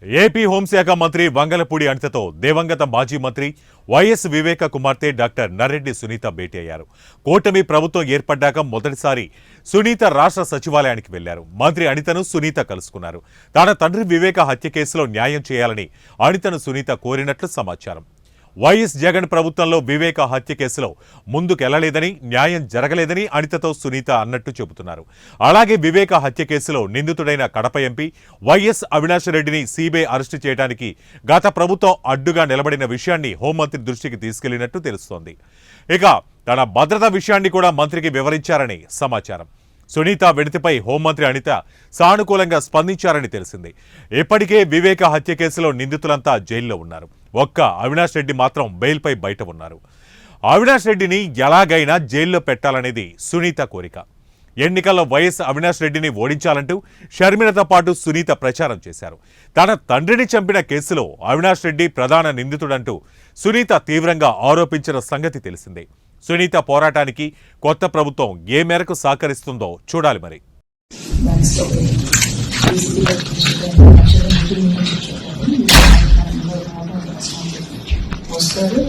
AP హోంశాఖ మంత్రి వంగలపూడి అనితతో దివంగత మాజీ మంత్రి వైఎస్ వివేక కుమార్తె డాక్టర్ నర్రెడ్డి సునీత భేటీ అయ్యారు. కూటమి ప్రభుత్వం ఏర్పడ్డాక మొదటిసారి సునీత రాష్ట్ర సచివాలయానికి వెళ్లారు. మంత్రి అనితను సునీత కలుసుకున్నారు. తన తండ్రి వివేక హత్య కేసులో న్యాయం చేయాలని అనితను సునీత కోరినట్లు సమాచారం. వైఎస్ జగన్ ప్రభుత్వంలో వివేక హత్య కేసులో ముందుకెళ్లలేదని, న్యాయం జరగలేదని అనితతో సునీత అన్నట్టు చెబుతున్నారు. అలాగే వివేక హత్య కేసులో నిందితుడైన కడప ఎంపీ వైఎస్ అవినాష్ రెడ్డిని సిబిఐ అరెస్టు చేయడానికి గత ప్రభుత్వం అడ్డుగా నిలబడిన విషయాన్ని హోంమంత్రి దృష్టికి తీసుకెళ్లినట్టు తెలుస్తోంది. ఇక తన భద్రత విషయాన్ని కూడా మంత్రికి వివరించారని సమాచారం. సునీత విడతిపై హోంమంత్రి అనిత సానుకూలంగా స్పందించారని తెలిసింది. ఇప్పటికే వివేక హత్య కేసులో నిందితులంతా జైల్లో ఉన్నారు. ఒక్క అవినాష్ రెడ్డి మాత్రం బెయిల్పై బయట ఉన్నారు. అవినాష్ రెడ్డిని ఎలాగైనా జైల్లో పెట్టాలనేది సునీత కోరిక. ఎన్నికల్లో వైఎస్ అవినాష్ రెడ్డిని ఓడించాలంటూ షర్మిలతో పాటు సునీత ప్రచారం చేశారు. తన తండ్రిని చంపిన కేసులో అవినాష్ రెడ్డి ప్రధాన నిందితుడంటూ సునీత తీవ్రంగా ఆరోపించిన సంగతి తెలిసిందే. సునీత పోరాటానికి కొత్త ప్రభుత్వం ఏ మేరకు సహకరిస్తుందో చూడాలి. మరి వస్తారు